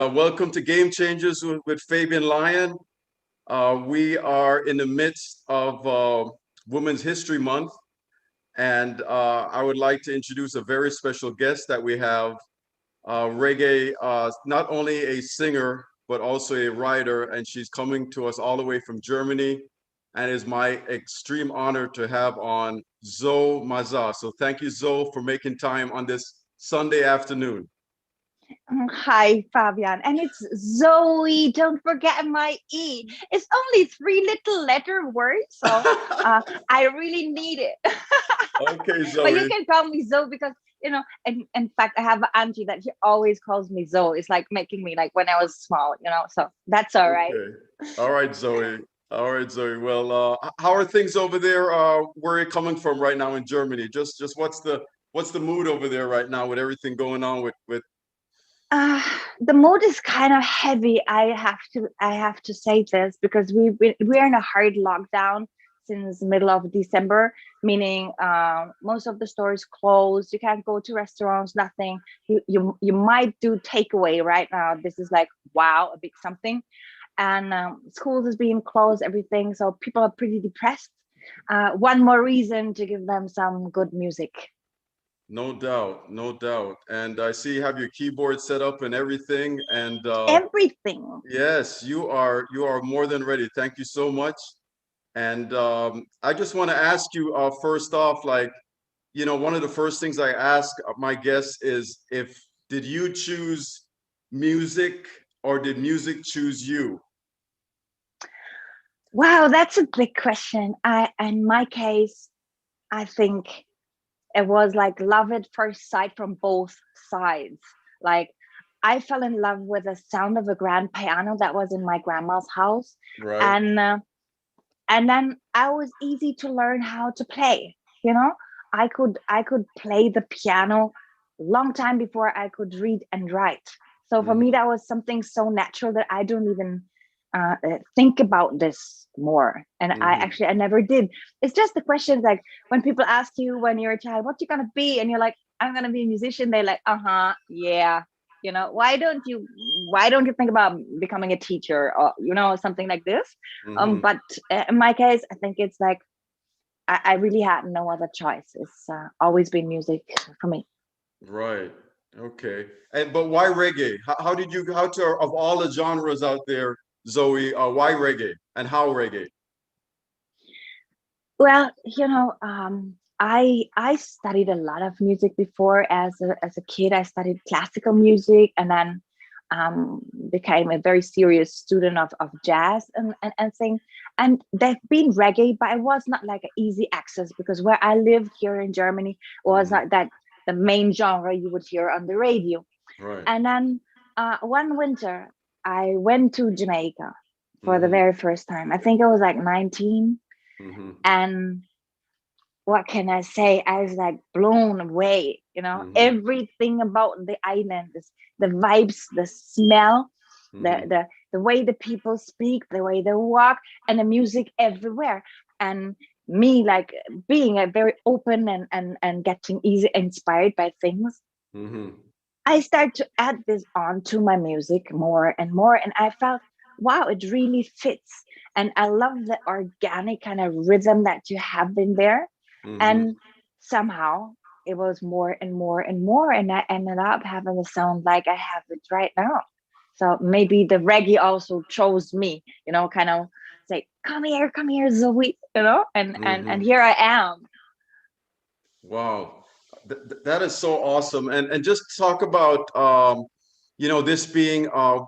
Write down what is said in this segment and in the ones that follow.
Welcome to Game Changers with Fabian Lyon. We are in the midst of Women's History Month, and I would like to introduce a very special guest that we have, reggae, not only a singer, but also a writer, and she's coming to us all the way from Germany, and it's my extreme honor to have on Zo Mazah. So thank you, Zo, for making time on this Sunday afternoon. Hi, Fabian. And it's Zoe. Don't forget my E. It's only three little letter words, so I really need it. Okay, But you Zoe. can call me Zoe because, in fact, I have an auntie that she always calls me Zoe. It's like making me like when I was small. So that's all right. Okay. All right, Zoe. All right, Zoe. Well, how are things over there? Where are you coming from right now in Germany? Just what's the mood over there right now with everything going on with Uh, the mood is kind of heavy. I have to say this because we're in a hard lockdown since middle of December, meaning most of the stores closed. You can't go to restaurants, nothing. You might do takeaway right now. This is like wow, a big something, and schools is being closed, everything. So people are pretty depressed. One more reason to give them some good music. no doubt, no doubt. And I see you have your keyboard set up and everything. And Everything. yes, you are more than ready. Thank you so much. And I just want to ask you first off, like, one of the first things I ask my guests is if did you choose music or did music choose you? Wow, that's a big question. In my case, I think it was like love at first sight from both sides. Like I fell in love with the sound of a grand piano that was in my grandma's house, Right. and and then I was easy to learn how to play. You know, I could play the piano long time before I could read and write. So for me, Mhm. that was something so natural that I don't even think about this more. And Mhm. I never did. It's just the questions like when people ask you when you're a child, what you gonna be, and you're like, I'm gonna be a musician. They're like, yeah. Why don't you think about becoming a teacher or something like this? Mhm. But in my case, I think it's like I really had no other choice. It's always been music for me. Right. Okay. And but why reggae? How did you how to of all the genres out there, Zoe, why reggae and how reggae? Well, I studied a lot of music before. As a kid, I studied classical music, and then became a very serious student of jazz and thing. And there've been reggae, but it was not like an easy access because where I lived here in Germany was Mhm. not that the main genre you would hear on the radio. Right. And then one winter, I went to Jamaica for the Mhm. very first time. I think I was like 19, Mhm. and what can I say? I was like blown away, Mhm. everything about the island, the vibes, the smell, the Mhm. the the way the people speak, the way they walk, and the music everywhere. And me like being a very open and getting easy inspired by things. Mhm. I start to add this on to my music more and more, and I felt, wow, it really fits. And I love the organic kind of rhythm that you have in there. Mhm. And somehow it was more and more and more, and I ended up having a sound like I have it right now. So maybe the reggae also chose me, kind of say, come here, Zoe, and Mhm. here I am. Wow. That is so awesome. And just talk about this being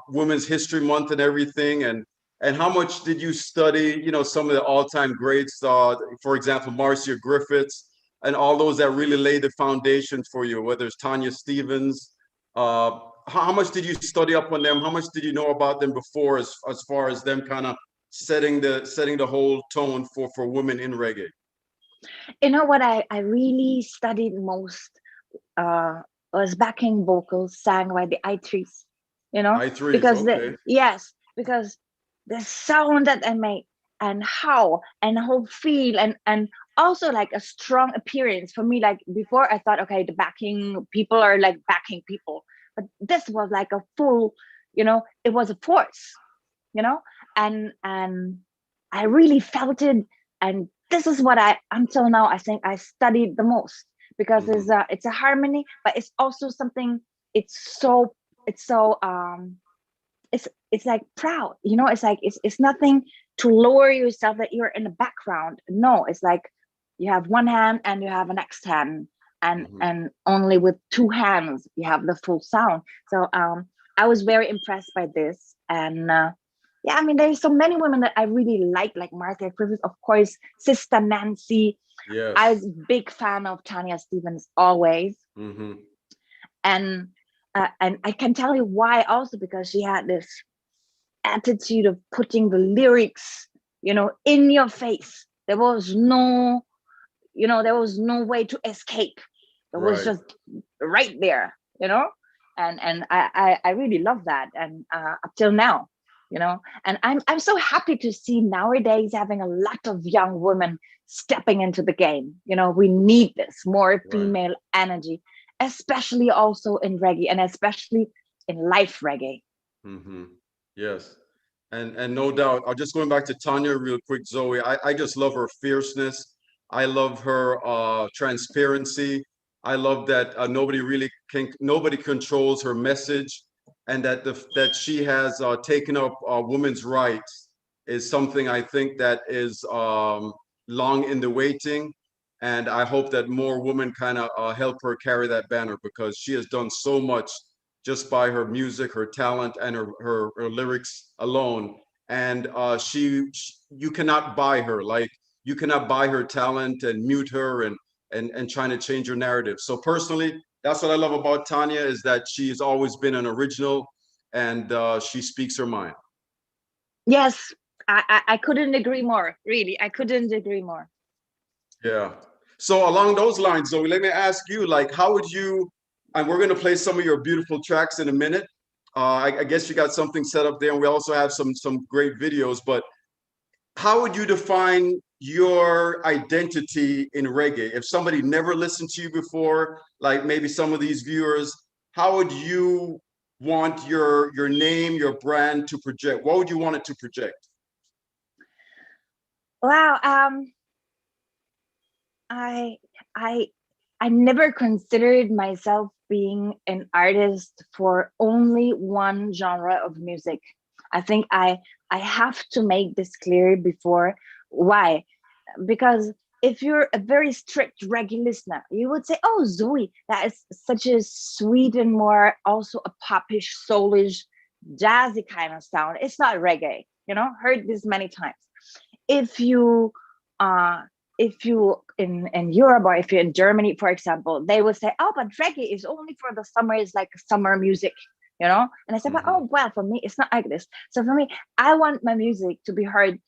Women's History Month and everything and how much did you study, some of the all-time greats, for example, Marcia Griffiths and all those that really laid the foundation for you, whether it's Tanya Stevens. How much did you study up on them? How much did you know about them before as far as them kind of setting the whole tone for women in reggae? You know what I really studied most uh, was backing vocals sang by the I3s, I threes, because okay. because the sound that I make and how and whole feel and also like a strong appearance for me. Like before, I thought, okay, the backing people are like backing people, but this was like a full. it was a force, and I really felt it. And this is what I, until now, I think I studied the most, because Hmm. it's a harmony, but it's also something. It's so it's so it's like proud, it's like it's nothing to lower yourself that you're in the background. No, it's like you have one hand and you have an next hand, and Hmm. and only with two hands you have the full sound. So I was very impressed by this. And yeah, I mean, there's so many women that I really like Martha Griffith, of course, Sister Nancy. I Yes. was a big fan of Tanya Stevens always. Hmm. And I can tell you why also, because she had this attitude of putting the lyrics, in your face. There was no way to escape. It was Right. just right there. And I really love that. And up till now, and I'm so happy to see nowadays having a lot of young women stepping into the game. We need this more Right. female energy, especially also in reggae, and especially in life reggae. Hmm. Yes. And no doubt, just going back to Tanya real quick, Zoe, I just love her fierceness. I love her transparency. I love that nobody controls her message, and that she has taken up women's rights is something I think that is long in the waiting. And I hope that more women kind of help her carry that banner, because she has done so much just by her music, her talent, and her lyrics alone. And you cannot buy her. Like, you cannot buy her talent and mute her and trying to change her narrative. So personally, that's what I love about Tanya, is that she's always been an original, and she speaks her mind. Yes, I couldn't agree more. Really, I couldn't agree more. Yeah. So along those lines, Zoe, let me ask you, like, how would you, and we're going to play some of your beautiful tracks in a minute. I guess you got something set up there, and we also have some great videos. But how would you define your identity in reggae? If somebody never listened to you before, like maybe some of these viewers, how would you want your name, your brand to project? What would you want it to project? Wow. I I I never considered myself being an artist for only one genre of music. I think I have to make this clear before. Why? Because if you're a very strict reggae listener, you would say, "Oh, Zoe, that is such a sweet and more also a popish, soulish, jazzy kind of sound. It's not reggae." Heard this many times. If you uh if you in Europe, or if you're in Germany, for example, they will say, "Oh, but reggae is only for the summer, it's like summer music." And I said, "But Hmm. oh, well, for me it's not like this." So for me, I want my music to be heard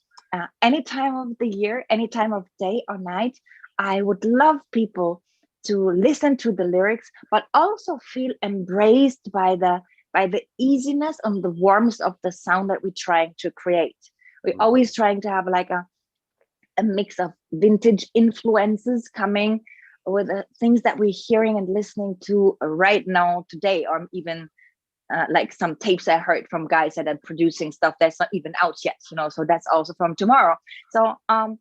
any time of the year, any time of day or night. I would love people to listen to the lyrics, but also feel embraced by the easiness and the warmth of the sound that we're trying to create. We're Hmm. always trying to have like a mix of vintage influences coming with things that we're hearing and listening to right now today, or even like some tapes I heard from guys that are producing stuff that's not even out yet, so that's also from tomorrow. So I'm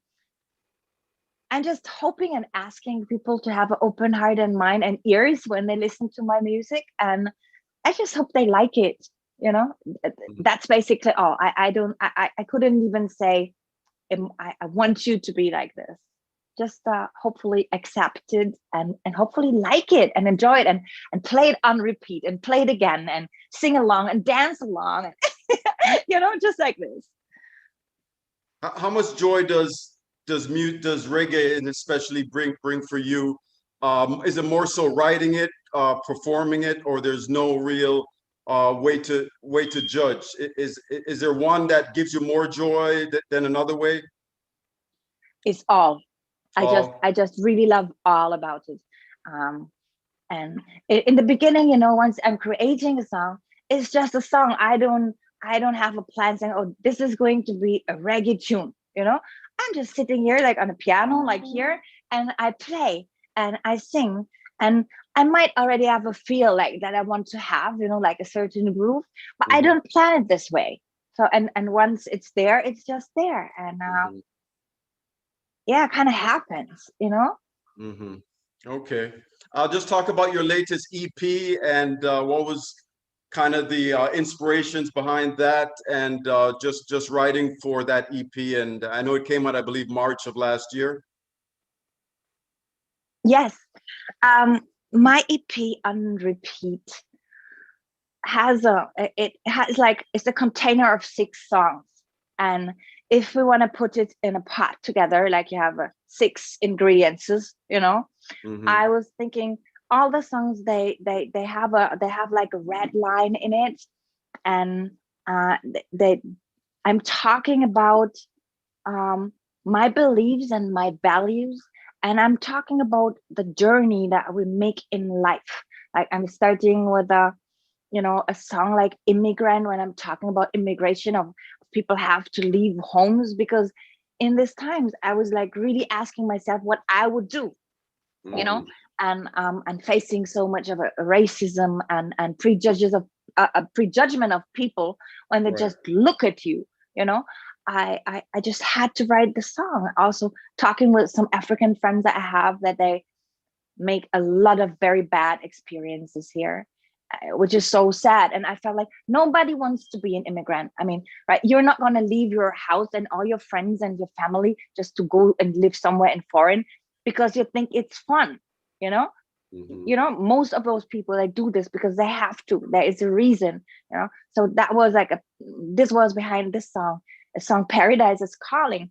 just hoping and asking people to have an open heart and mind and ears when they listen to my music, and I just hope they like it. you know that's basically all. I don't I couldn't even say, I want you to be like this. Just hopefully accept it, and hopefully like it and enjoy it, and play it on repeat and play it again and sing along and dance along. Just like this. How much joy does reggae and especially bring for you? Is it more so writing it, performing it, or there's no real way to judge? Is there one that gives you more joy than another way? It's all. I just All. I just really love all about it. Um, and in the beginning, once I'm creating a song, it's just a song. I don't have a plan saying, "Oh, this is going to be a reggae tune." I'm just sitting here like on a piano, like here, and I play and I sing, and I might already have a feel like that I want to have, like a certain groove, but I Mm-hmm. don't plan it this way. So and once it's there, it's just there, and Mm-hmm. yeah, it kind of happens. Mm-hmm. Okay. I'll just talk about your latest EP and what was kind of the inspirations behind that, and just writing for that EP. And I know it came out, I believe, March of last year. Yes. My EP on repeat has it's a container of 6 songs, and if we want to put it in a pot together, like you have 6 ingredients. Mm-hmm. I was thinking all the songs they have like a red line in it, and uh they I'm talking about um my beliefs and my values, and I'm talking about the journey that we make in life. Like I'm starting with a song like Immigrant, when I'm talking about immigration of people have to leave homes, because in these times I was like really asking myself what I would do, you know Mm-hmm. and facing so much of a racism and prejudges of a prejudgment of people when they Right. just look at you. you know I just had to write the song, also talking with some African friends that I have, that they make a lot of very bad experiences here, which is so sad. And I felt like nobody wants to be an immigrant. I mean, right? You're not going to leave your house and all your friends and your family just to go and live somewhere in foreign because you think it's fun. You know, Mm-hmm. most of those people, they do this because they have to. There is a reason. So that was like this was behind this song. A song Paradise is Calling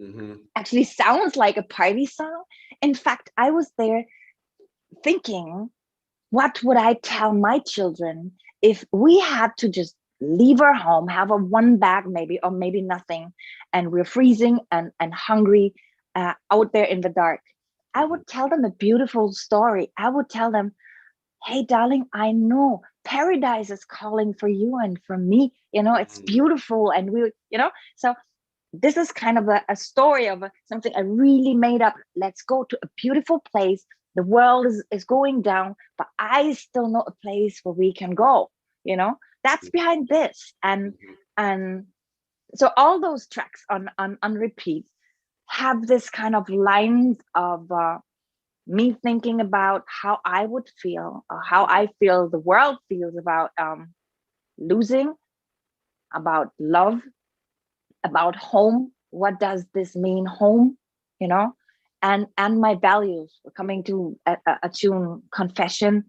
Mm-hmm. actually sounds like a party song. In fact, I was there thinking, what would I tell my children if we had to just leave our home, have a one bag maybe, or maybe nothing, and we're freezing and hungry out there in the dark? I Mm-hmm. would tell them a beautiful story. I would tell them, hey, darling, I know paradise is calling for you and for me. It's Mm-hmm. beautiful. And so this is kind of a story of something I really made up. Let's go to a beautiful place. The world is going down, but I still know a place where we can go. That's behind this. And so all those tracks on repeat have this kind of lines of me thinking about how I would feel, or how I feel the world feels about losing, about love, about home. What does this mean, home? you know and my values, coming to a tune, Confession.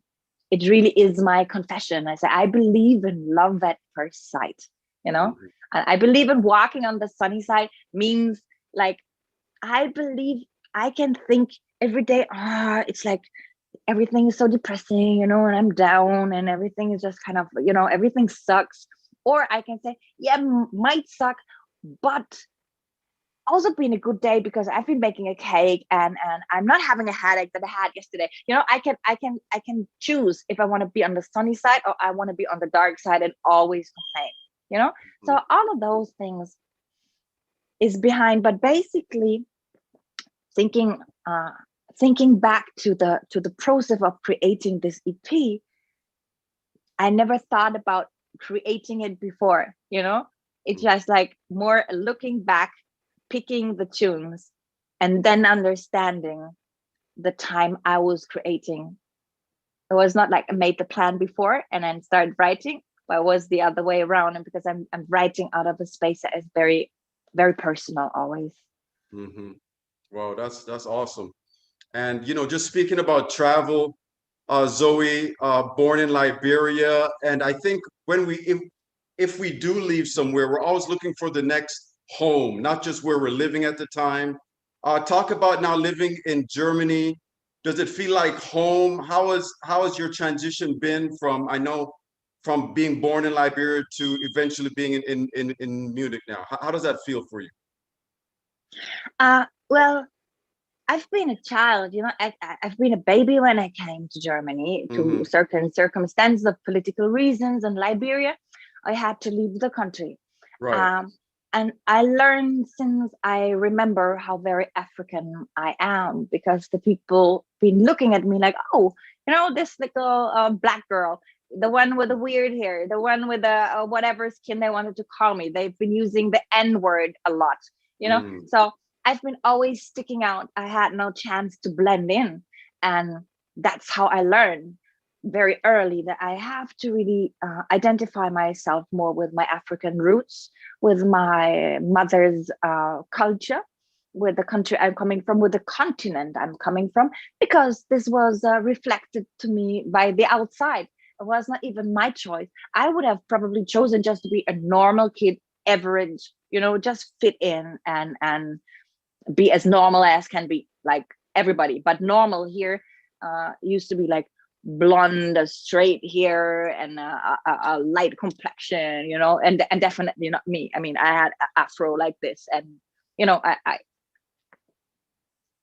It really is my confession. I say I believe in love at first sight. Mm-hmm. And I believe in walking on the sunny side, means like I believe I can think every day, it's like everything is so depressing, and I'm down and everything is just kind of, everything sucks. Or I can say, yeah, might suck, but also been a good day because I've been baking a cake, and I'm not having a headache that I had yesterday. I can choose if I want to be on the sunny side or I want to be on the dark side and always complain. So all of those things is behind. But basically, thinking uh thinking back to the process of creating this EP, I never thought about creating it before. It's just like more looking back, picking the tunes, and then understanding the time I was creating. It was not like I made the plan before and then started writing, but it was the other way around. And because I'm writing out of a space that is very, very personal always. Mm-hmm. Wow, that's awesome. And just speaking about travel, Zoe, born in Liberia, and I think when if we do leave somewhere, we're always looking for the next home, not just where we're living at the time. Talk about now living in Germany. Does it feel like home? How has your transition been from, I know, from being born in Liberia to eventually being in Munich now? How does that feel for you? Well, I've been a child, I've been a baby when I came to Germany to Mm-hmm. certain circumstances of political reasons in Liberia. I had to leave the country. Right. Um, and I learned since I remember how very African I am, because the people been looking at me like, oh, You know, this little black girl, the one with the weird hair, the one with the whatever skin they wanted to call me. They've been using the N word a lot, you know. Mm, So I've been always sticking out. I had no chance to blend in, and that's how I learned very early that I have to really identify myself more with my African roots, with my mother's culture, with the country I'm coming from, with the continent I'm coming from, because this was reflected to me by the outside. It was not even my choice. I would have probably chosen just to be a normal kid, average, you know, just fit in and be as normal as can be, like everybody. But normal here used to be like blonde, straight hair, and a light complexion, you know, and definitely not me. I mean, I had an afro like this, and you know, I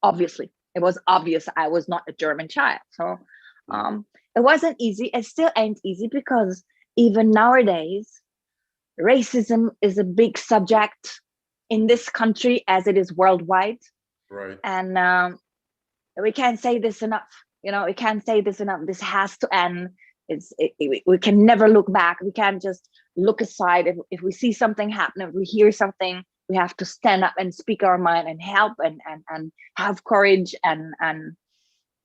obviously it was obvious I was not a German child. So mm, it wasn't easy. It still ain't easy because even nowadays, racism is a big subject in this country as it is worldwide. right. And we can't say this enough. You know, we can't say this enough. This has to end. We can never look back. We can't just look aside. If we see something happen, if we hear something, we have to stand up and speak our mind and help and have courage, and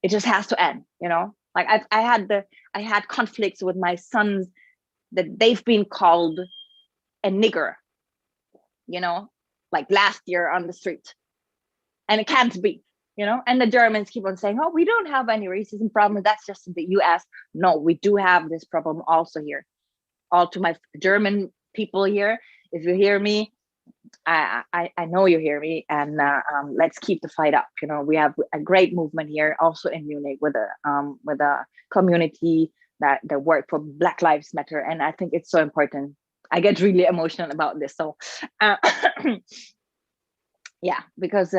it just has to end, you know. Like I had conflicts with my sons that they've been called a nigger, you know, like last year on the street, and it can't be, you know. And the Germans keep on saying, oh, we don't have any racism problem, that's just in the US. No, we do have this problem also here. All to my German people here, if you hear me, I know you hear me, and let's keep the fight up. You know, we have a great movement here, also in Munich, with a community that work for Black Lives Matter, and I think it's so important. I get really emotional about this, so uh, yeah, because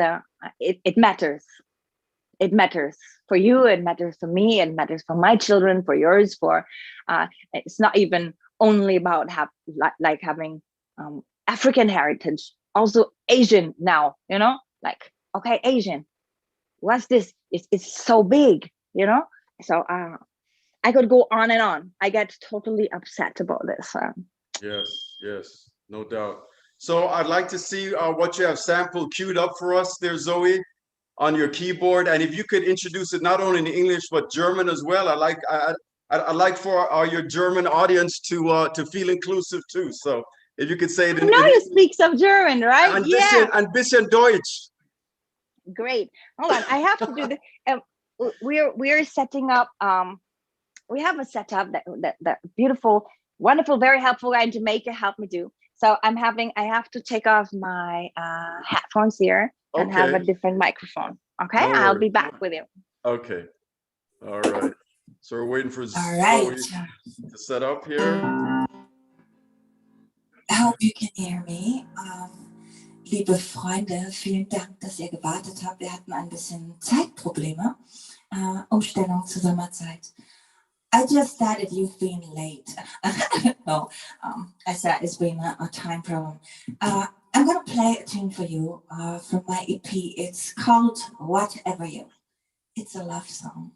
it matters. It matters for you. It matters for me. It matters for my children. For yours. For it's not even only about like having African heritage, also Asian now, you know, like, okay, Asian, what's this? It's so big, you know? So I could go on and on. I get totally upset about this. Yes, yes, no doubt. So I'd like to see what you have sampled queued up for us there, Zoe, on your keyboard. And if you could introduce it not only in English but German as well. I like for your German audience to feel inclusive too. So if you could say it I know in you speak some German, right? Yeah, ein bisschen Deutsch. great. Hold on, I have to do this. We're setting up. We have a setup that beautiful, wonderful, very helpful guy in Jamaica helped me do. So I have to take off my headphones here and have a Okay, different microphone. Okay, no I'll worries. be back with you. Okay, all right. So we're waiting for All right. Zoe to set up here. I hope you can hear me. Liebe Freunde, vielen Dank, dass ihr gewartet habt. Wir hatten ein bisschen Zeitprobleme. Umstellung zur Sommerzeit. I just started, you've been late. No, I said it's been a time problem. I'm going to play a tune for you from my EP. It's called Whatever You. It's a love song.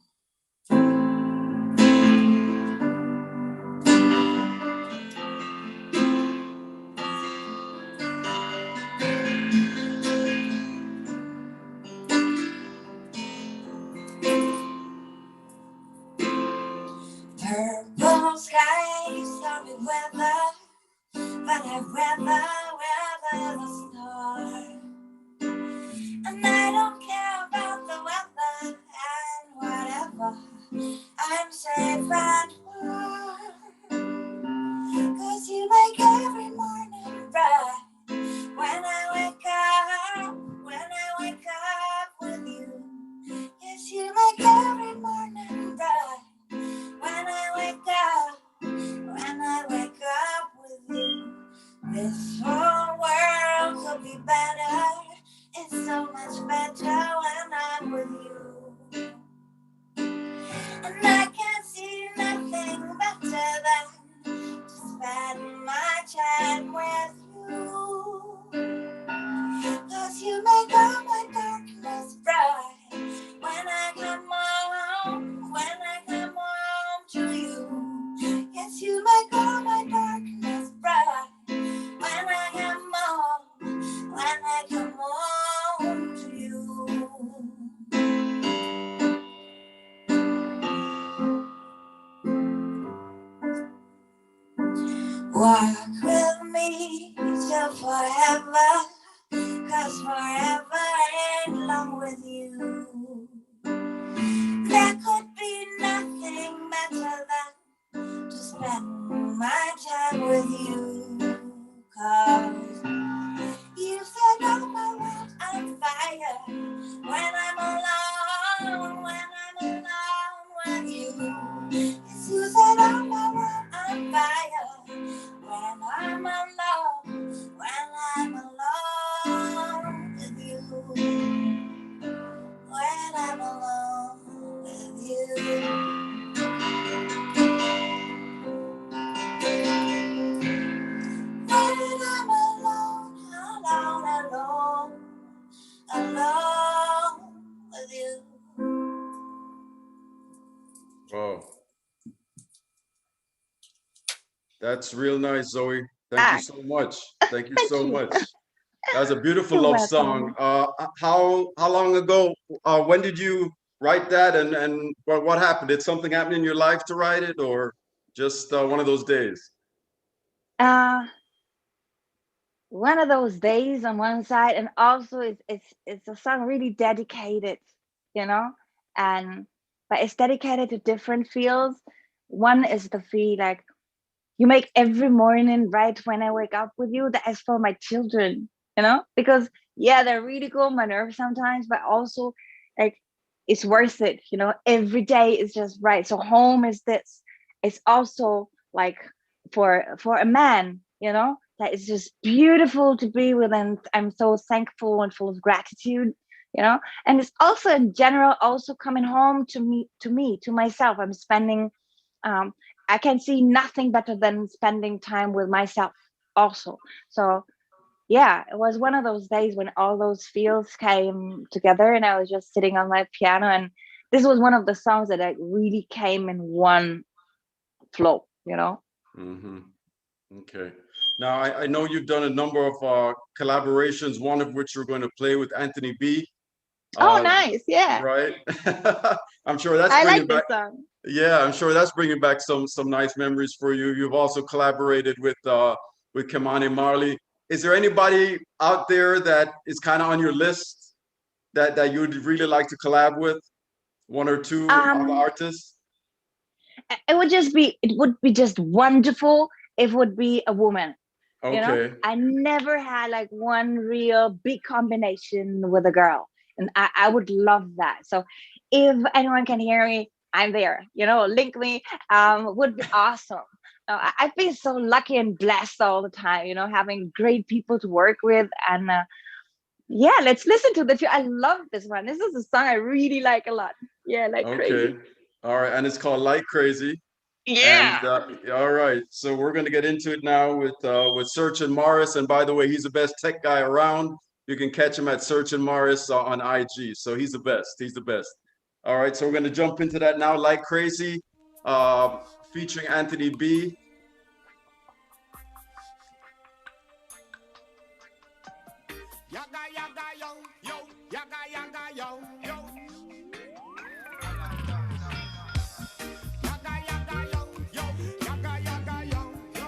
Purple skies, stormy weather, but I'd rather weather the storm. And I don't care about the weather and whatever. I'm safe and warm. 'Cause you make every morning bright. When I wake up with you. Yes, you make every morning bright. When I wake up with you. This whole world could be better. It's so much better when I'm with you. And I can see nothing better than to spend my time with you. 'Cause you make all my darkness bright. When I come home, when I come Walk with me till forever, 'cause forever ain't long with you. There could be nothing better than to spend my time with you. 'Cause you set all my world on fire when I'm alone, when I'm alone with you. Yes, you set all my world on fire when I'm alone, when I'm alone with you. When I'm alone with you. When I'm alone, alone, alone, alone with you. Oh, that's real nice, Zoe. Thank you so much. Thank you Thank so you. much. That's a beautiful You're love song. welcome. How long ago? When did you write that? And what happened? Did something happen in your life to write it, or just one of those days? Uh, one of those days on one side, and also it's a song really dedicated, you know, and but it's dedicated to different fields. One is the feel like you make every morning right when I wake up with you. That is for my children, you know, because yeah, they're really go on my nerves sometimes, but also like it's worth it, you know. Every day is just right. So home is this. It's also like for a man, you know, that is just beautiful to be with, and I'm so thankful and full of gratitude, you know. And it's also in general also coming home to myself. I'm spending um I can see nothing better than spending time with myself also. So yeah, it was one of those days when all those feels came together and I was just sitting on my piano, and this was one of the songs that like really came in one flow, you know. Mm-hmm. Okay. Now I know you've done a number of collaborations, one of which you're going to play with Anthony B. Oh, Uh, nice. Yeah. right? I'm sure that's I bringing like back. this song. Yeah, I'm sure that's bringing back some nice memories for you. You've also collaborated with Kymani Marley. Is there anybody out there that is kind of on your list that you'd really like to collab with? One or two other Um artists? it would be just wonderful if it would be a woman, you know. Okay. I never had like one real big combination with a girl, and I would love that. So if anyone can hear me, I'm there, you know, link me. Would be awesome. I feel so lucky and blessed all the time, you know, having great people to work with. And yeah, let's listen to the I love this one. This is a song I really like a lot. Yeah, like Okay. crazy. All right. And it's called Like Crazy. And Yeah. all right, so we're going to get into it now with Search and Morris. And by the way, he's the best tech guy around. You can catch him at Search and Morris on IG. So he's the best. He's the best. All right, so we're going to jump into that now, Like Crazy, uh, featuring Anthony B. Yaga yaga yo yo, yaga yaga yo yo. Yaga yaga yo yo, yaga yaga yo yo.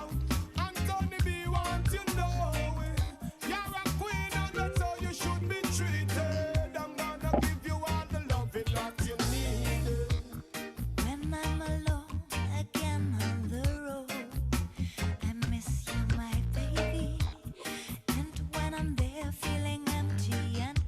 Anthony B wants you know it. You're a queen and that's how you should be treated. I'm gonna give you all the love that you need. When I'm alone again on the road, I miss you, my baby. And when I'm there feeling empty and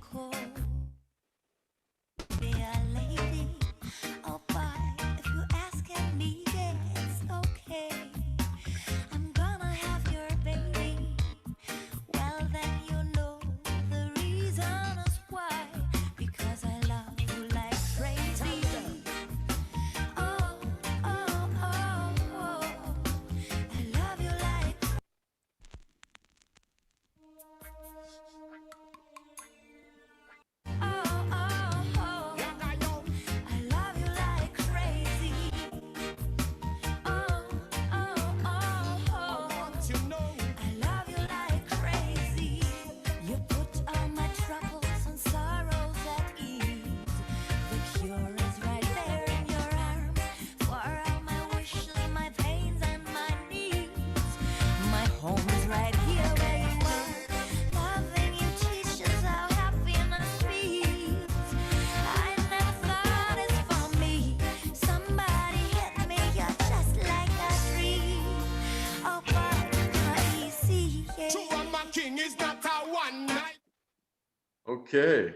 Okay.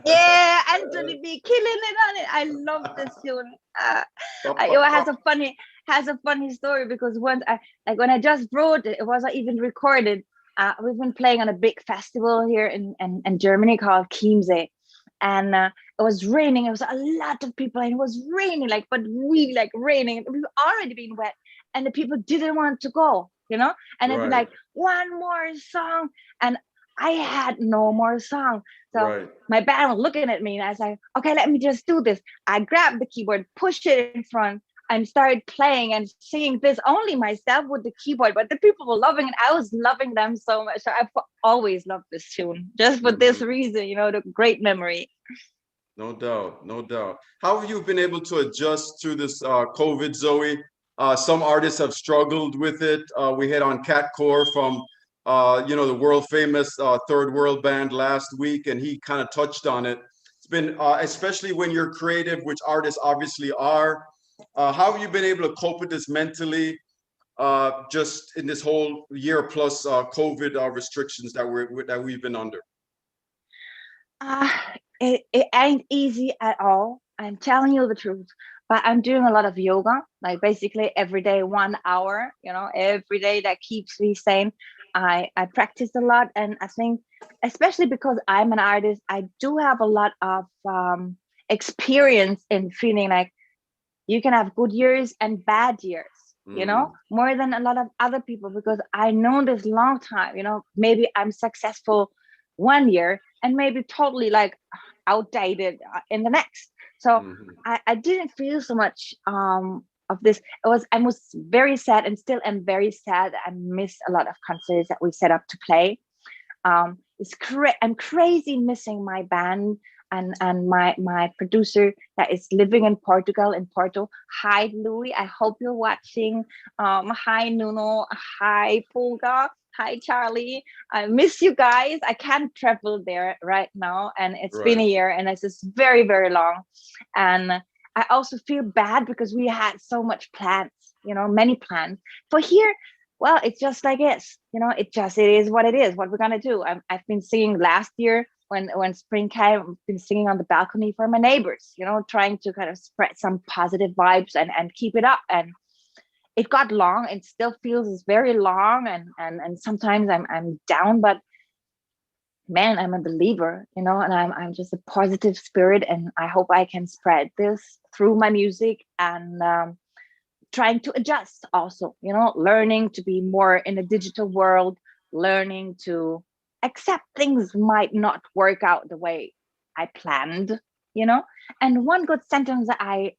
Yeah, Anthony B killing it on it. I love this tune. It has a funny story because once when I just wrote it, it wasn't even recorded. We've been playing on a big festival here in Germany called Chiemsee, and it was raining. It was a lot of people, and it was raining, but really raining. We've already been wet, and the people didn't want to go, and it'd be like, one more song, and I had no more song. So my band was looking at me, and I was like, okay, let me just do this. I grabbed the keyboard, pushed it in front, and started playing and singing this only myself with the keyboard, but the people were loving it. I was loving them so much. So I've always loved this tune, just for this reason, the great memory. No doubt, no doubt. How have you been able to adjust through this COVID, Zoe? Some artists have struggled with it. We had on Cat Core from the world famous Third World Band last week, and he kind of touched on it. It's been, especially when you're creative, which artists obviously are, how have you been able to cope with this mentally, just in this whole year plus COVID restrictions that we've been under? It ain't easy at all. I'm telling you the truth. But I'm doing a lot of yoga, basically every day, 1 hour, every day. That keeps me sane. I practice a lot, and I think, especially because I'm an artist, I do have a lot of experience in feeling like you can have good years and bad years, more than a lot of other people, because I know this long time, maybe I'm successful 1 year and maybe totally outdated in the next. So I didn't feel so much of this. I was very sad, and still am very sad. I missed a lot of concerts that we set up to play. I'm crazy missing my band and my producer that is living in Portugal, in Porto. Hi, Louis. I hope you're watching. Hi, Nuno. Hi, Pulga. Hi, Charlie. I miss you guys. I can't travel there right now, and it's been a year, and it's just very, very long. And I also feel bad because we had so much plans, many plans for here. Well, it's just like this, it is what it is, what we're gonna do. I've been singing last year when spring came. I've been singing on the balcony for my neighbors, trying to kind of spread some positive vibes and keep it up. And it got long. It still feels very long, and sometimes I'm down, but man, I'm a believer, and I'm just a positive spirit, and I hope I can spread this through my music, and trying to adjust also, learning to be more in a digital world, learning to accept things might not work out the way I planned, And one good sentence that I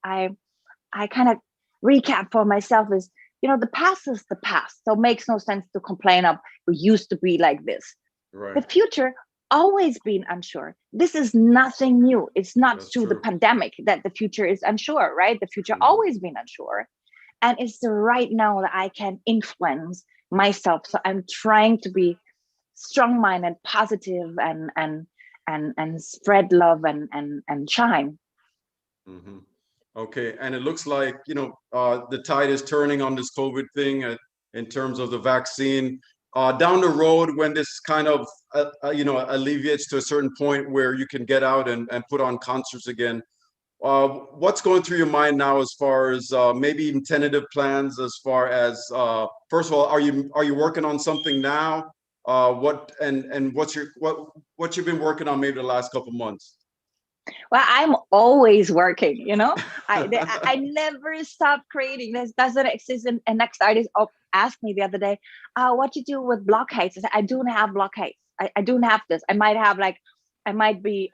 kind of recap for myself is, the past is the past, so it makes no sense to complain of we used to be like this. The future always been unsure. This is nothing new. It's not through the pandemic that the future is unsure, right? The future always been unsure, and it's the right now that I can influence myself. So I'm trying to be strong-minded, positive, and spread love and shine. Okay, and it looks like the tide is turning on this COVID thing in terms of the vaccine. Down the road, when this kind of alleviates to a certain point where you can get out and put on concerts again, what's going through your mind now as far as maybe even tentative plans? As far as first of all, are you working on something now? What you've been working on maybe the last couple months? Well, I'm always working, I never stop creating. This doesn't exist. And next artist asked me the other day, what you do with blockades? I said, I don't have blockades. I don't have this. I might be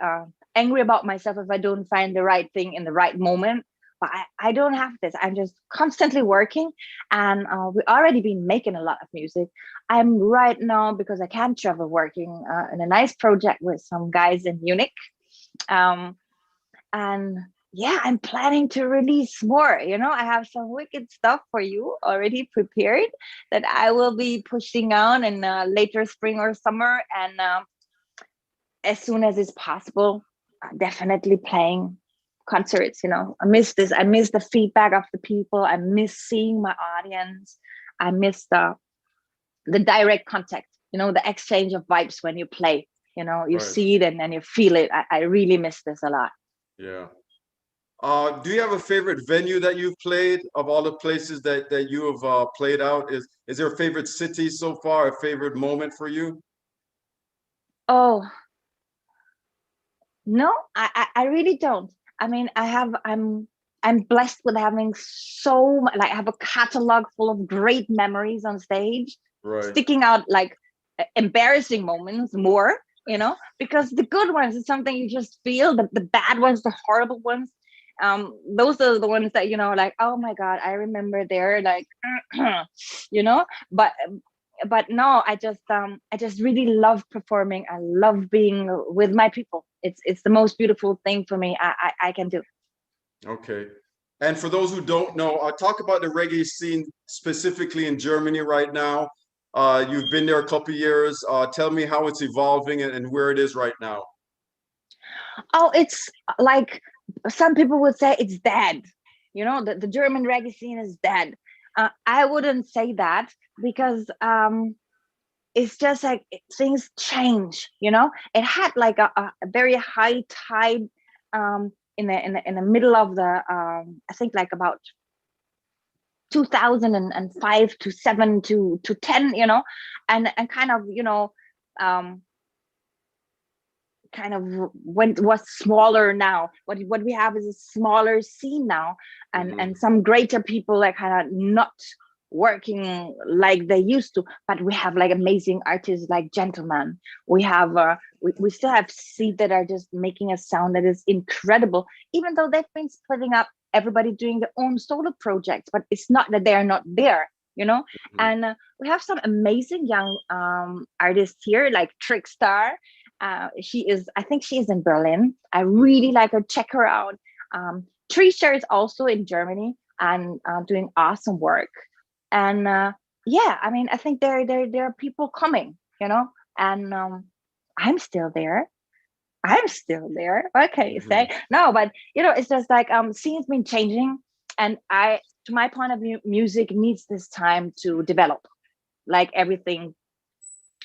angry about myself if I don't find the right thing in the right moment, but I don't have this. I'm just constantly working, and we've already been making a lot of music. I'm right now, because I can't travel, working in a nice project with some guys in Munich. And yeah, I'm planning to release more. I have some wicked stuff for you already prepared that I will be pushing on in later spring or summer, and as soon as it's possible, definitely playing concerts. I miss this. I miss the feedback of the people. I miss seeing my audience. I miss the direct contact, the exchange of vibes when you play. You know, you Right. see it and you feel it. I really miss this a lot. Yeah. Do you have a favorite venue that you've played of all the places that you have played out? Is there a favorite city so far, a favorite moment for you? Oh, no, I really don't. I mean, I'm blessed with having so much, like I have a catalog full of great memories on stage, Right. sticking out like embarrassing moments more, you know, because the good ones is something you just feel, the bad ones, the horrible ones. Those are the ones that, you know, like, oh my God, I remember there, like, you know, but no, I just really love performing. I love being with my people. It's the most beautiful thing for me I can do. Okay. And for those who don't know, talk about the reggae scene specifically in Germany right now. You've been there a couple years. Tell me how it's evolving and where it is right now. Oh, it's like some people would say it's dead. You know, the German reggae scene is dead. I wouldn't say that because it's just like things change. You know, it had like a very high tide in the middle of the I think like about 2005 to 7 to 10, you know, and kind of, you know, kind of when was smaller. Now what we have is a smaller scene now, and some greater people like kind of not working like they used to, but we have like amazing artists like Gentleman. We have we still have Seed that are just making a sound that is incredible, even though they've been splitting up, everybody doing their own solo projects, but it's not that they're not there, you know. And we have some amazing young artists here like Trickstar. I think she is in Berlin. I really like her. Check her out. Trisha is also in Germany and doing awesome work. And yeah, I mean, I think there are people coming, you know, and I'm still there. I'm still there. What can you say? No, but you know, it's just like scene's been changing, and to my point of view, music needs this time to develop. Like everything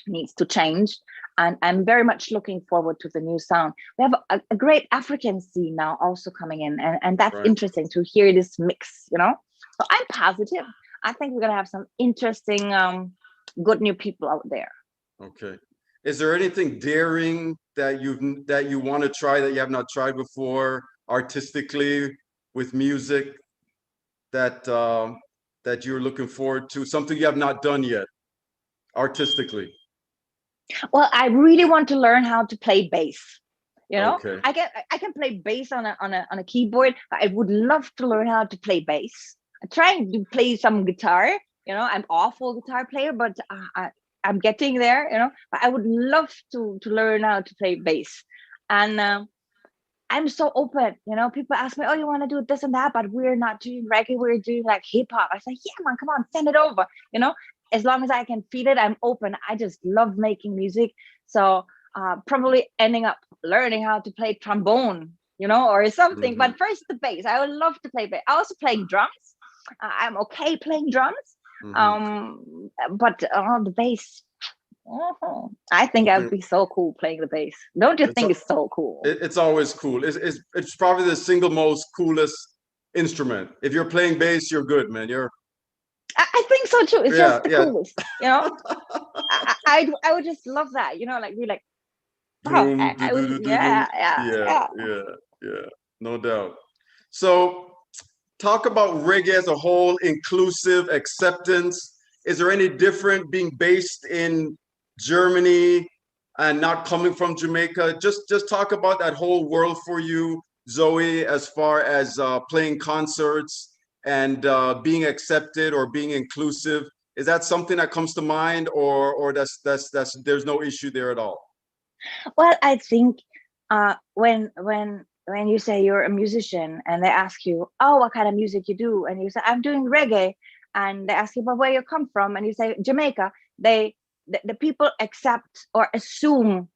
needs to change, and I'm very much looking forward to the new sound. We have a great African scene now also coming in, and that's Right. interesting to hear this mix, you know. So I'm positive. I think we're gonna have some interesting good new people out there. Okay. Is there anything daring that you want to try that you have not tried before artistically with music that that you're looking forward to? Something you have not done yet artistically? Well, I really want to learn how to play bass. You know, Okay. I can play bass on a keyboard, but I would love to learn how to play bass. I'm trying to play some guitar. You know, I'm awful guitar player, but I'm getting there. You know, but I would love to learn how to play bass. And I'm so open. You know, people ask me, "Oh, you want to do this and that?" But we're not doing reggae. We're doing like hip hop. I say, "Yeah, man, come on, send it over." You know, as long as I can feel it, I'm open. I just love making music. So probably ending up learning how to play trombone, you know, or something. But first the bass. I would love to play bass. I also playing drums. I'm okay playing drums. But the bass. I think I would be so cool playing the bass. Don't you think it's so cool? It's always cool. It's probably the single most coolest instrument. If you're playing bass, you're good, man. I think so too. It's just the coolest, you know. I would just love that, you know, like be like, oh, I would, yeah, no doubt. So talk about reggae as a whole, inclusive acceptance. Is there any different being based in Germany and not coming from Jamaica? Just talk about that whole world for you, Zoe, as far as playing concerts and being accepted or being inclusive. Is that something that comes to mind, or that's there's no issue there at all? Well, I think when you say you're a musician and they ask you, oh, what kind of music you do, and you say I'm doing reggae, and they ask you, but where you come from, and you say Jamaica, the people accept or assume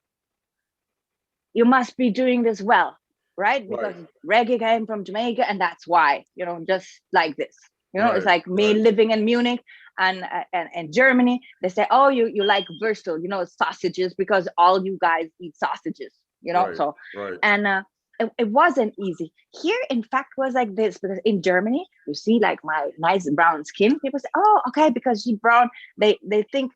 you must be doing this well, right? Because reggae came from Jamaica, and that's why, you know, just like this. You know, it's like me living in Munich. and Germany, they say, oh, you like Würstel, you know, sausages, because all you guys eat sausages, you know. Right, So right. and it wasn't easy. Here, in fact, was like this, because in Germany, you see like my nice brown skin, people say, oh, okay, because she's brown, they think,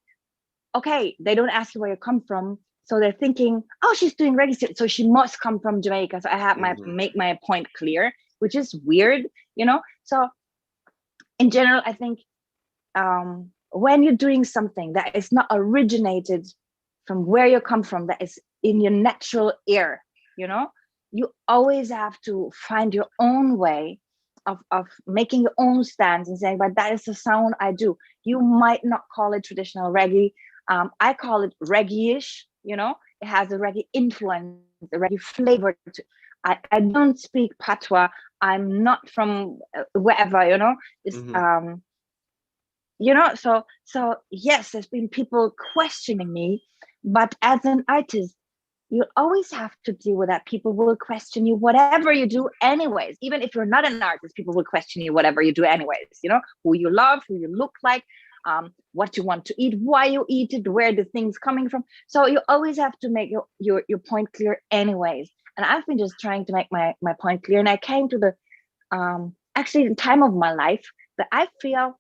okay, they don't ask you where you come from. So they're thinking, oh, she's doing reggae, so she must come from Jamaica. So I have make my point clear, which is weird, you know. So in general, I think when you're doing something that is not originated from where you come from, that is in your natural air, you know, you always have to find your own way of making your own stance and saying, but that is the sound I do. You might not call it traditional reggae. I call it reggae-ish, you know. It has a reggae influence, a reggae flavor. I don't speak patois. I'm not from wherever, you know. It's, you know, so yes, there's been people questioning me, but as an artist, you always have to deal with that. People will question you whatever you do anyways. Even if you're not an artist, people will question you whatever you do anyways, you know, who you love, who you look like, what you want to eat, why you eat it, where the thing's coming from. So you always have to make your point clear anyways. And I've been just trying to make my point clear. And I came to the actually the time of my life that I feel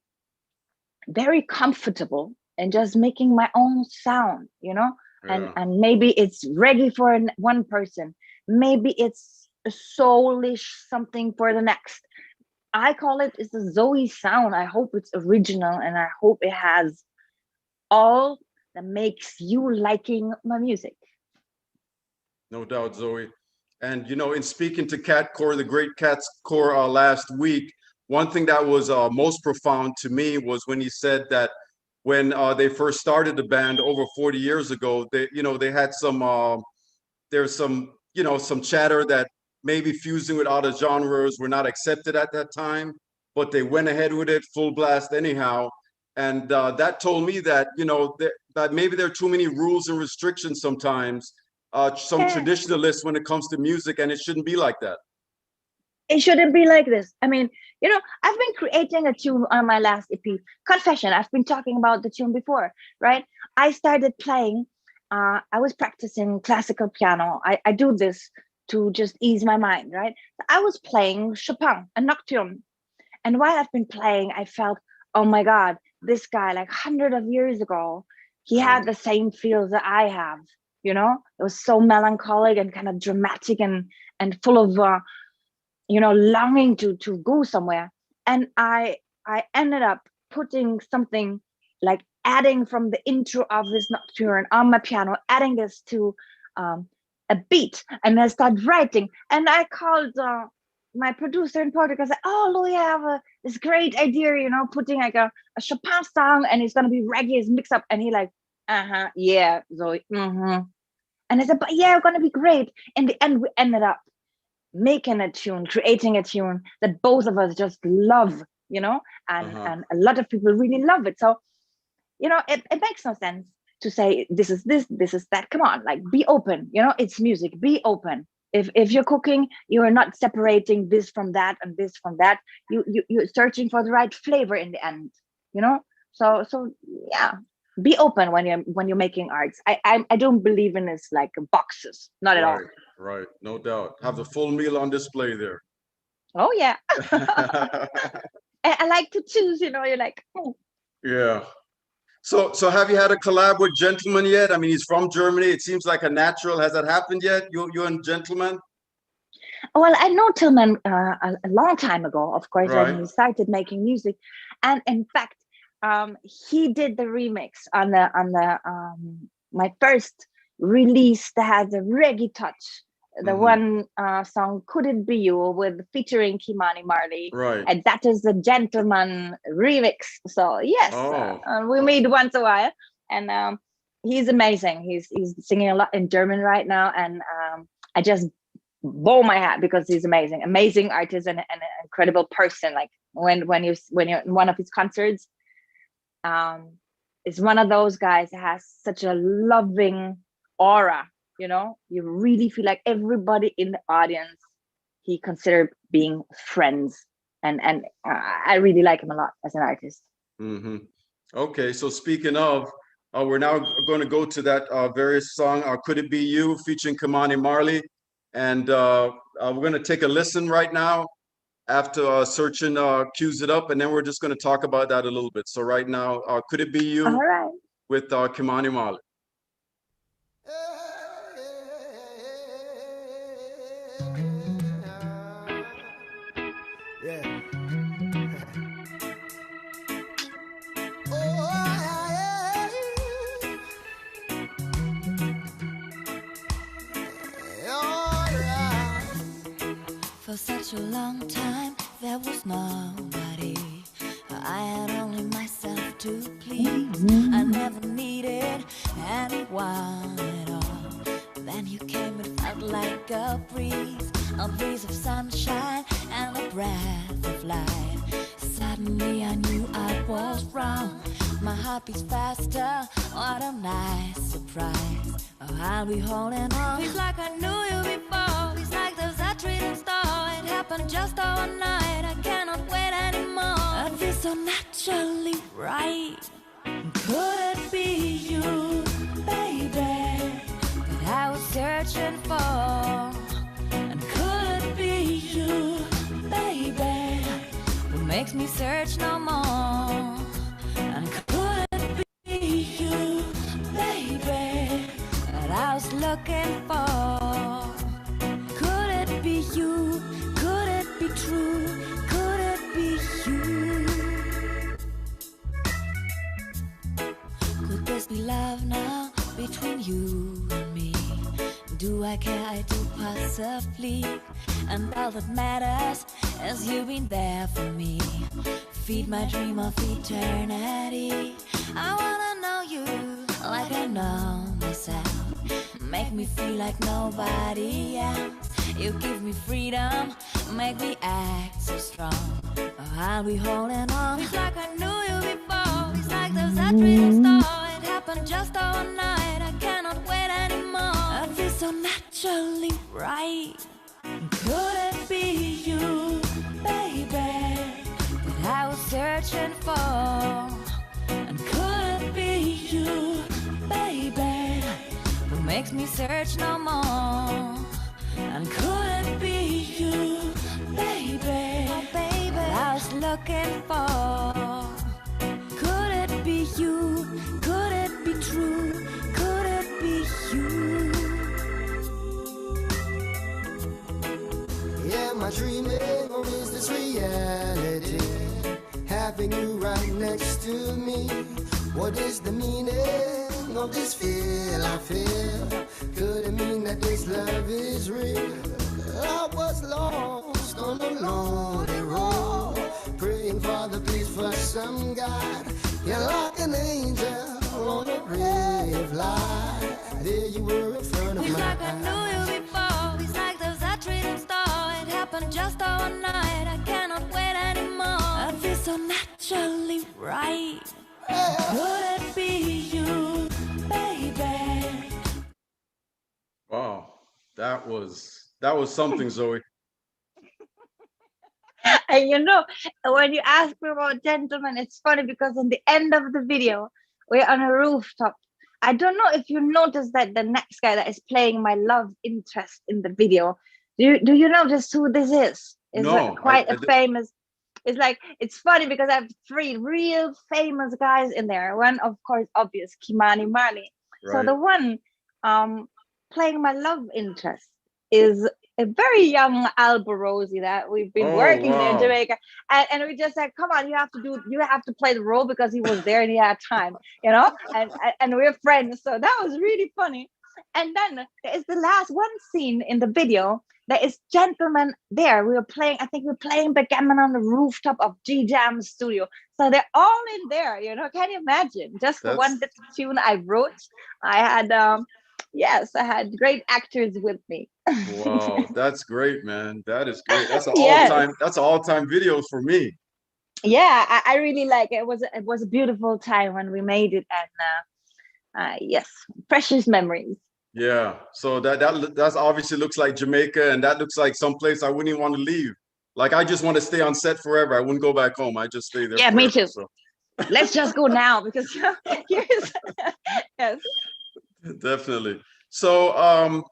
very comfortable in just making my own sound, you know. And maybe it's reggae for one person, maybe it's a soulish something for the next. I call it, it's a Zoe sound. I hope it's original, and I hope it has all that makes you liking my music. No doubt, Zoe. And you know, in speaking to Cat Core, the great Cat Core, last week, one thing that was most profound to me was when he said that when they first started the band over 40 years ago, they had some there's some some chatter that maybe fusing with other genres were not accepted at that time, but they went ahead with it full blast anyhow. And that told me that that maybe there are too many rules and restrictions sometimes. Some traditionalists when it comes to music, and it shouldn't be like that. It shouldn't be like this. I mean, you know, I've been creating a tune on my last EP, Confession. I've been talking about the tune before, right? I started playing, I was practicing classical piano. I do this to just ease my mind, right? I was playing Chopin, a nocturne. And while I've been playing, I felt, oh my God, this guy, like hundreds of years ago, he had the same feels that I have, you know? It was so melancholic and kind of dramatic and full of, longing to go somewhere. And I ended up putting something, like adding from the intro of this nocturne on my piano, adding this to a beat, and I started writing. And I called my producer in Portugal. I said, "Oh, Louis, I have this great idea, putting like a Chopin song, and it's gonna be reggae, it's mixed up." And he like, yeah, Zoe, And I said, "But yeah, it's gonna be great." In the end, we ended up making a tune, creating a tune that both of us just love, and a lot of people really love it. So, it makes no sense to say this is this is that. Come on, like, be open. It's music. Be open. If you're cooking, you are not separating this from that and this from that. You're searching for the right flavor in the end. So yeah. Be open when you're making arts. I don't believe in this like boxes. Not at all. Right, no doubt. Have the full meal on display there. Oh yeah. I like to choose. You're like, oh. Yeah. So have you had a collab with Gentleman yet? I mean, he's from Germany. It seems like a natural. Has that happened yet? You and Gentleman? Well, I know Tillman a long time ago, of course, right. When he started making music, and in fact, he did the remix on the my first release that has a reggae touch. The one song "Could It Be You" with featuring Kymani, Marley, right? And that is the Gentleman remix. So yes, we meet once a while, and he's amazing. He's singing a lot in German right now, and I just bow my hat because he's amazing artist and an incredible person. Like when you're in one of his concerts, is one of those guys that has such a loving aura. You really feel like everybody in the audience he considered being friends, and I really like him a lot as an artist. Okay, so speaking of, we're now going to go to that various song, Could It Be You, featuring Kymani Marley. And we're going to take a listen right now after searching cues it up, and then we're just going to talk about that a little bit. So right now, Could It Be You All right. with Kymani Marley. Yeah. For such a long time, there was nobody. I had only myself to please. I never needed anyone at all. Then you came, it felt like a breeze of sunshine and a breath of life. Suddenly I knew I was wrong. My heart beats faster, what a nice surprise. Oh, I'll be holding on. It's like I knew you before. It's like there's a treating star. It happened just overnight. I cannot wait anymore. It feels so naturally right. Could it be you, baby, that I was searching for? And could it be you, baby, who makes me search no more? And could it be you, baby, that I was looking for? Could it be you? Could it be true? Could it be you? Could this be love now between you and me? Do I care? I do possibly. And all that matters is you've been there for me. Feed my dream of eternity. I wanna know you like I know myself. Make me feel like nobody else. You give me freedom, make me act so strong. Oh, I'll be holding on. It's like I knew you before. It's like there's that dream star. It happened just overnight. I cannot wait anymore. It feels so naturally right. Could it be you, baby, that I was searching for? And could it be you, baby, who makes me search no more? And could it be you, baby, oh, baby, that I was looking for? Could it be you? Could it be true? Could it be you? Am I dreaming or is this reality? Having you right next to me. What is the meaning of this feel I feel? Could it mean that this love is real? I was lost on a lonely road, praying for the peace for some God. You're like an angel on a ray of light. There you were in front of It's my like I knew you before. It's like there's a treating star. It happened just overnight. I cannot wait anymore. It feels so naturally right. Could it be you, baby? Wow, that was something, Zoe. And you know, when you ask me about gentlemen, it's funny because in the end of the video, we're on a rooftop. I don't know if you noticed that the next guy that is playing my love interest in the video. Do you notice who this is? It's No, like quite I a famous. It's like, it's funny because I have 3 real famous guys in there. One, of course, obvious, Kymani Marley. So right. the one playing my love interest is a very young Alba Rosie that we've been working there in wow. Jamaica. And we just said, come on, you have to play the role because he was there and he had time, you know, and we're friends. So that was really funny. And then there is the last one scene in the video. There is gentlemen there. I think we were playing backgammon on the rooftop of G Jam studio. So they're all in there, you know, can you imagine? Just for one little tune I wrote. I had, yes, I had great actors with me. Wow, that's great, man. That is great. That's an Yes. all-time, that's all-time video for me. Yeah, I really like it. It was a beautiful time when we made it, and yes, precious memories. Yeah, so that's obviously looks like Jamaica, and that looks like someplace I wouldn't even want to leave. Like I just want to stay on set forever. I wouldn't go back home. I just stay there. Yeah, forever. me too. So let's just go now because here's yes. Definitely. So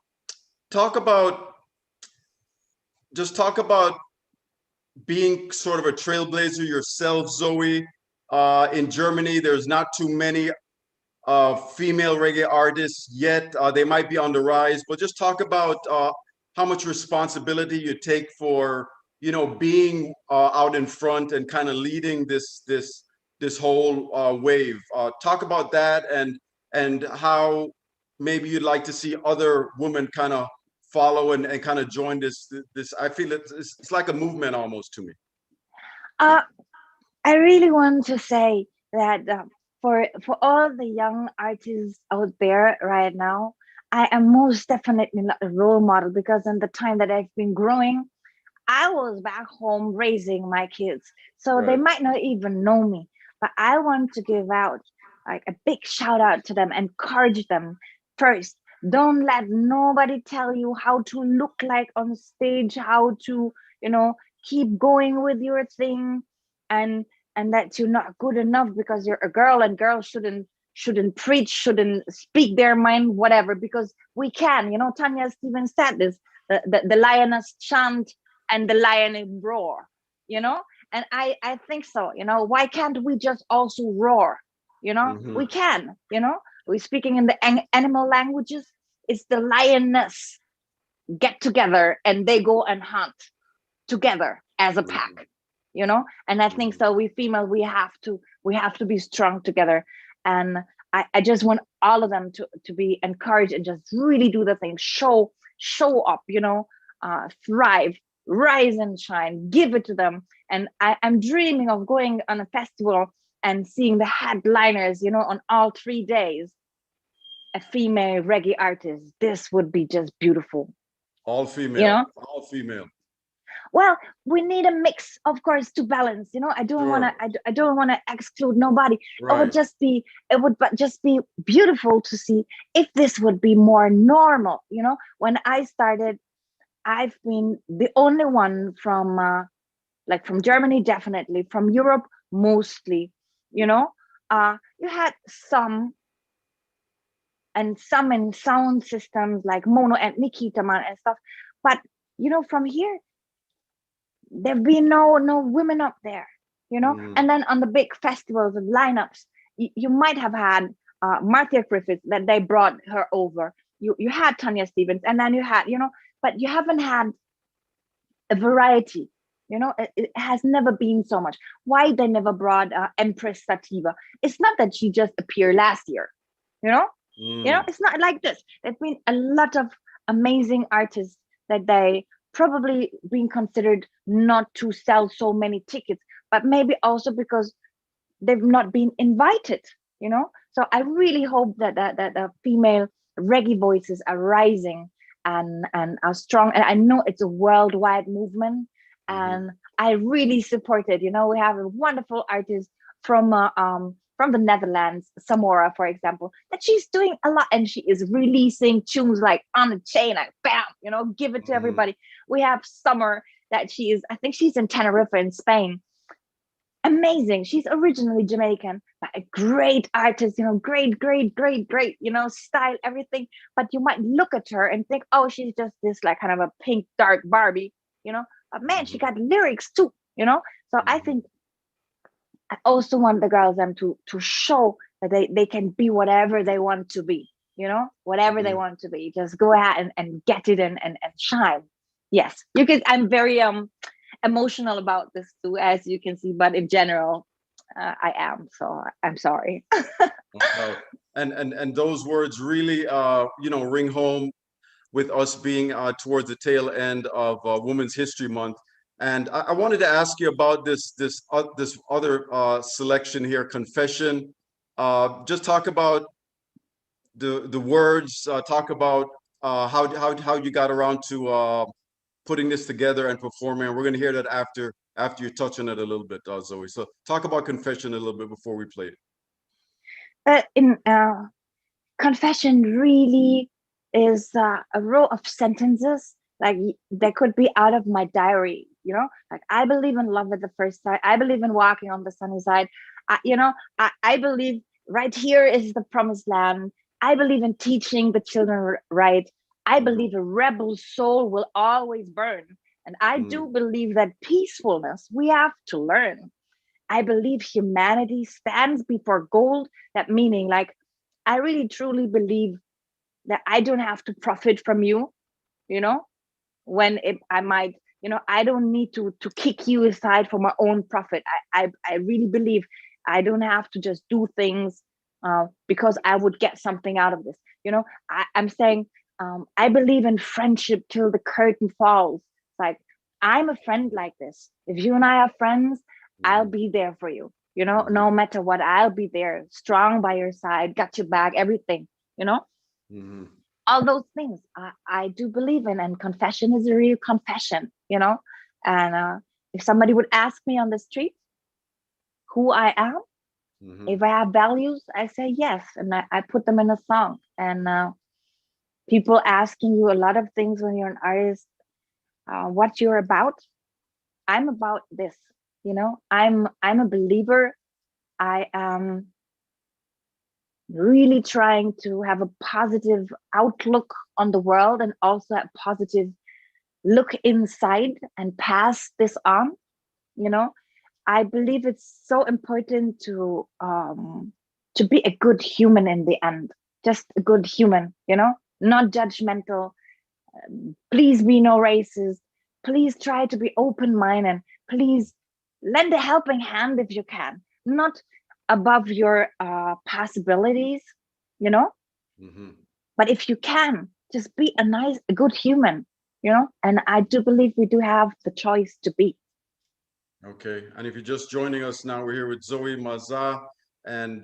talk about talk about being sort of a trailblazer yourself, Zoe. In Germany, there's not too many female reggae artists yet. They might be on the rise, but just talk about how much responsibility you take for, you know, being out in front and kind of leading this whole wave. Talk about that and how maybe you'd like to see other women kind of follow and kind of join this. I feel it's like a movement almost to me. Uh, I really want to say that for all the young artists out there right now, I am most definitely not a role model because in the time that I've been growing, I was back home raising my kids, so they Right. might not even know me. But I want to give out like a big shout out to them, encourage them first. Don't let nobody tell you how to look like on stage, how to, you know, keep going with your thing, and that you're not good enough because you're a girl and girls shouldn't preach, shouldn't speak their mind, whatever, because we can, you know, Tanya Stevens said this, the lioness chant and the lion roar, you know, and I think so, you know, why can't we just also roar, you know? Hmm. We can, you know, we're speaking in the animal languages, it's the lioness get together and they go and hunt together as a pack, you know. And I think so we female we have to be strong together, and I just want all of them to be encouraged and just really do the thing, show up, you know, thrive, rise and shine, give it to them. And I'm dreaming of going on a festival and seeing the headliners, you know, on all 3 days, a female reggae artist. This would be just beautiful, All you female, know. all female. Well, we need a mix, of course, to balance, you know. I don't want to Sure. I don't want to exclude nobody. Right. It would just be beautiful to see if this would be more normal, you know. When I started, I've been the only one from like from Germany, definitely from Europe, mostly, you know. You had some in sound systems like Mono and Nikita Man and stuff, but you know, from here there've been no women up there, you know. Mm. And then on the big festivals and lineups, you might have had Martha Griffiths, that they brought her over. You had Tanya Stevens, and then you had, you know, but you haven't had a variety, you know. It has never been so much. Why they never brought Empress Sativa? It's not that she just appeared last year, you know. You know, Mm. it's not like this. There's been a lot of amazing artists that they probably been considered not to sell so many tickets, but maybe also because they've not been invited, you know. So I really hope that the female reggae voices are rising and are strong. And I know it's a worldwide movement, Mhm. and I really support it. You know, we have a wonderful artist from the Netherlands, Samora, for example, that she's doing a lot, and she is releasing tunes like on the chain, like bam, you know, give it to Mhm. everybody. We have Summer, that I think she's in Tenerife in Spain. Amazing. She's originally Jamaican, but a great artist, you know, great, you know, style, everything. But you might look at her and think, oh, she's just this like kind of a pink, dark Barbie, you know. But man, she Mhm. got lyrics too, you know. So I Mhm. think I also want the girls them to show that they can be whatever they want to be, you know, whatever they Mhm. want to be. Just go ahead and get it and shine. Yes, you can. I'm very emotional about this too, as you can see. But in general, I am. So I'm sorry. Wow. And those words really you know, ring home with us being towards the tail end of Women's History Month. And I wanted to ask you about this other selection here, Confession. Just talk about the words. Talk about how you got around to putting this together and performing. And we're going to hear that after you touch on it a little bit, Zoe. So talk about Confession a little bit before we play it. In Confession really is a row of sentences, like they could be out of my diary, you know. Like, I believe in love at the first sight, I believe in walking on the sunny side, I believe right here is the promised land. I believe in teaching the children right. I believe a rebel soul will always burn. And I do believe that peacefulness we have to learn. I believe humanity stands before gold. That meaning, like, I really truly believe that I don't have to profit from you, you know, when I might, I don't need to kick you aside for my own profit. I really believe I don't have to just do things because I would get something out of this. I'm saying I believe in friendship till the curtain falls. Like, I'm a friend like this. If you and I are friends, I'll be there for you. No matter what, I'll be there, strong by your side, got your back, everything. All those things I do believe in, and confession is a real confession. And if somebody would ask me on the street who I am, if I have values, I say yes, and I put them in a song. And people asking you a lot of things when you're an artist, what you're about. I'm about this. I'm a believer. I am really trying to have a positive outlook on the world, and also a positive look inside and pass this on. I believe it's so important to be a good human in the end, just a good human, not judgmental. Please be no racist. Please try to be open-minded. Please lend a helping hand if you can, not above your possibilities, but if you can, just be a good human, and I do believe we do have the choice to be. Okay, and if you're just joining us now, we're here with Zoe Mazah, and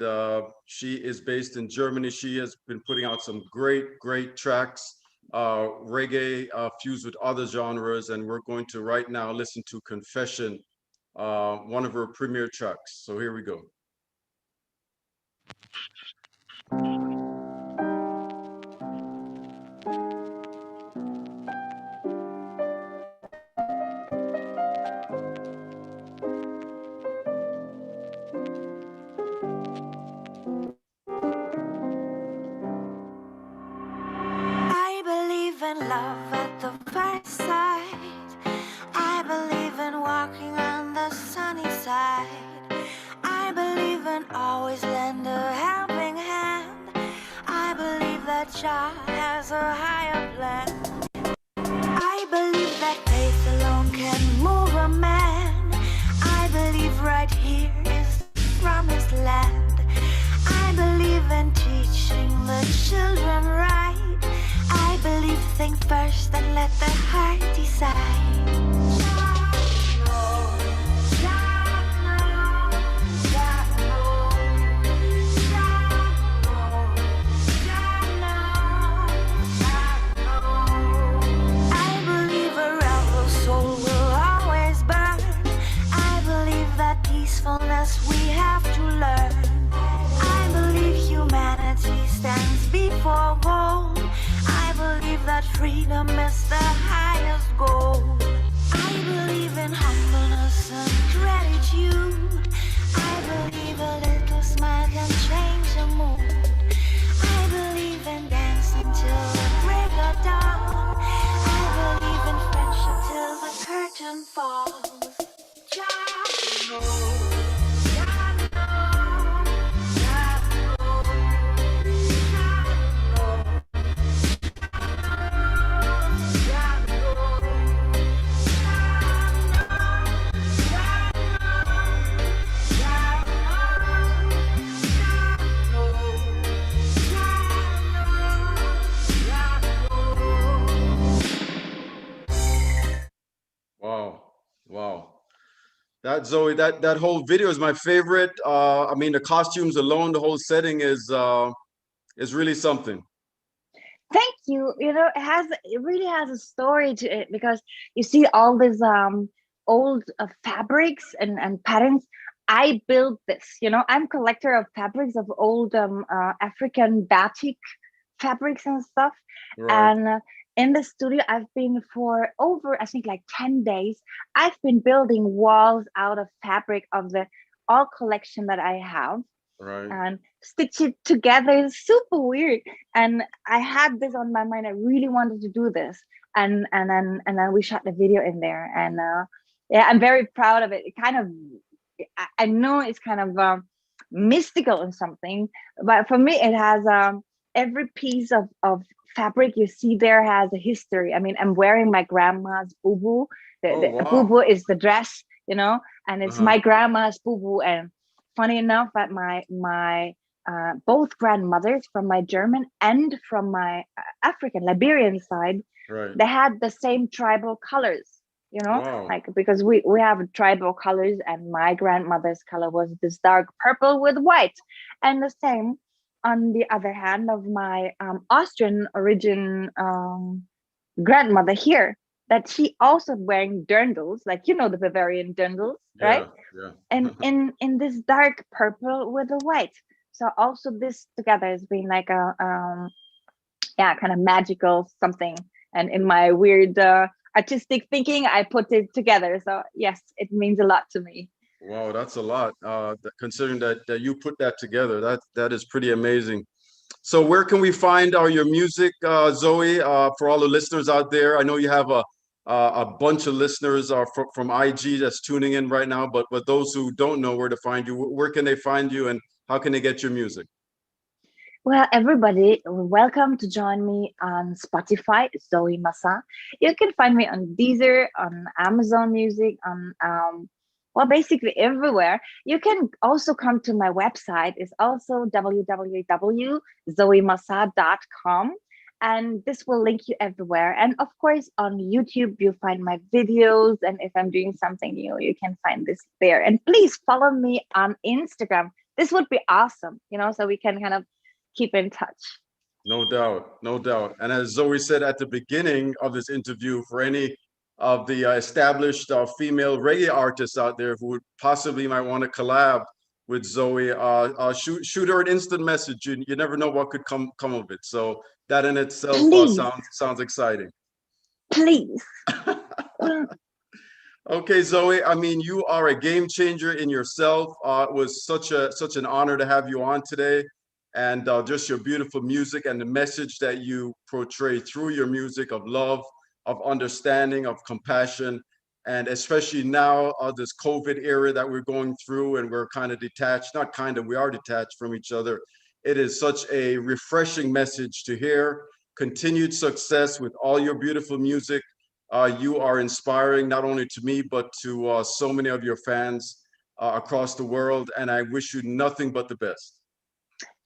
she is based in Germany. She has been putting out some great tracks, reggae fused with other genres, and we're going to right now listen to Confession, one of her premier tracks. So here we go. I believe in love at the first sight. I believe in walking on the sunny side. I believe in always lend a helping hand. I believe that Jah has a higher plan. I believe that faith alone can move a man. I believe right here is the promised land. I believe in teaching the children right. I believe think first and let the heart decide. I believe a rebel soul will always burn. I believe that peacefulness we have to learn. I believe humanity stands before gold. I believe that freedom is the highest goal. I believe in humbleness and gratitude. I believe a little smile can change a mood. I believe in dancing till the break of dawn. I believe in friendship till the curtain falls. Jah knows. Wow. That Zoe, that whole video is my favorite. I mean, the costumes alone, the whole setting is really something. Thank you. It really has a story to it, because you see all these old fabrics and patterns. I built this. I'm collector of fabrics, of old African batik fabrics and stuff. Right. And in the studio, I've been for over, I think, like 10 days. I've been building walls out of fabric of the all collection that I have Right. and stitch it together. It's super weird. And I had this on my mind. I really wanted to do this. And then we shot the video in there. And yeah, I'm very proud of it. It kind of, I know it's kind of mystical or something, but for me, it has every piece of fabric you see there has a history. I mean, I'm wearing my grandma's bubu. Oh, The wow. bubu is the dress, you know, and it's Uh-huh. my grandma's bubu. And funny enough, that my both grandmothers from my German and from my African Liberian side, Right. they had the same tribal colors, you know, Wow. like because we have tribal colors, and my grandmother's color was this dark purple with white. And the same on the other hand of my Austrian origin grandmother here, that she also wearing dirndls, like, you know, the Bavarian dirndls, right? Yeah. And in this dark purple with the white. So also this together has been like a yeah, kind of magical something. And in my weird artistic thinking, I put it together. So yes, it means a lot to me. Wow, that's a lot. Considering that you put that together, that is pretty amazing. So where can we find your music, Zoe? For all the listeners out there, I know you have a bunch of listeners from IG that's tuning in right now. But those who don't know where to find you, where can they find you, and how can they get your music? Well, everybody, welcome to join me on Spotify, Zoe Mazah. You can find me on Deezer, on Amazon Music, on well, basically everywhere. You can also come to my website. It's also www.zoemazah.com. And this will link you everywhere. And of course, on YouTube, you'll find my videos. And if I'm doing something new, you can find this there. And please follow me on Instagram. This would be awesome, you know, so we can kind of keep in touch. No doubt, no doubt. And as Zoe said at the beginning of this interview, for any of the established female reggae artists out there who would possibly might want to collab with Zoe, shoot her an instant message. You never know what could come of it. So that in itself sounds exciting. Please. Okay, Zoe. I mean, you are a game changer in yourself. It was such an honor to have you on today, and just your beautiful music and the message that you portray through your music of love, of understanding, of compassion, and especially now this COVID era that we're going through, and we're kind of detached. Not kind of, we are detached from each other. It is such a refreshing message to hear. Continued success with all your beautiful music. You are inspiring not only to me, but to so many of your fans across the world. And I wish you nothing but the best.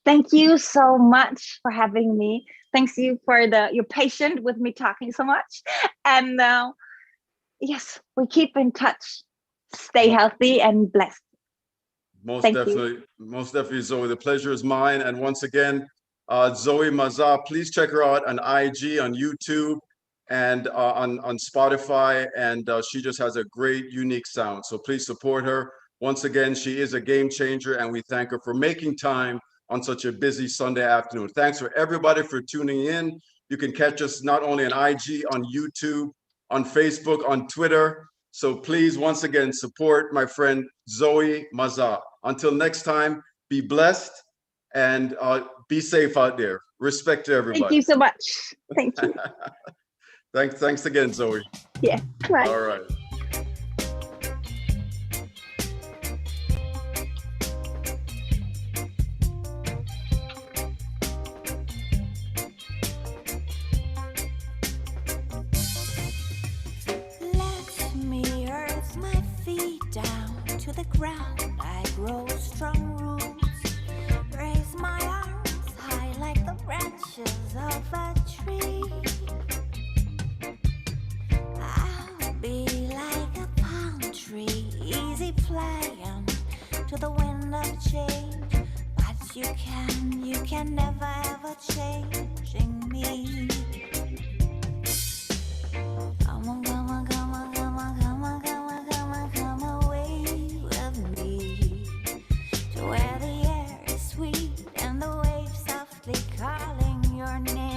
Thank you so much for having me. Thanks you for your patience with me talking so much. And yes, we keep in touch. Stay healthy and blessed. Most definitely, Zoe. The pleasure is mine. And once again, Zoe Mazah, please check her out on IG, on YouTube, and on Spotify. And she just has a great, unique sound. So please support her. Once again, she is a game changer, and we thank her for making time on such a busy Sunday afternoon. Thanks for everybody for tuning in. You can catch us not only on IG, on YouTube, on Facebook, on Twitter. So please, once again, support my friend Zoe Mazah. Until next time, be blessed and be safe out there. Respect to everybody. Thank you so much. Thank you. Thanks again, Zoe. Yeah, bye. All right. Let me earth my feet down to the ground. I grow strong roots. Raise my arms high like the branches of a tree. I'll be like a palm tree, easy flying to the wind of change. But you can never ever change me. Come on, come on, come on, come on, come on, come on, come on, come away with me to where the air is sweet and the waves softly calling your name.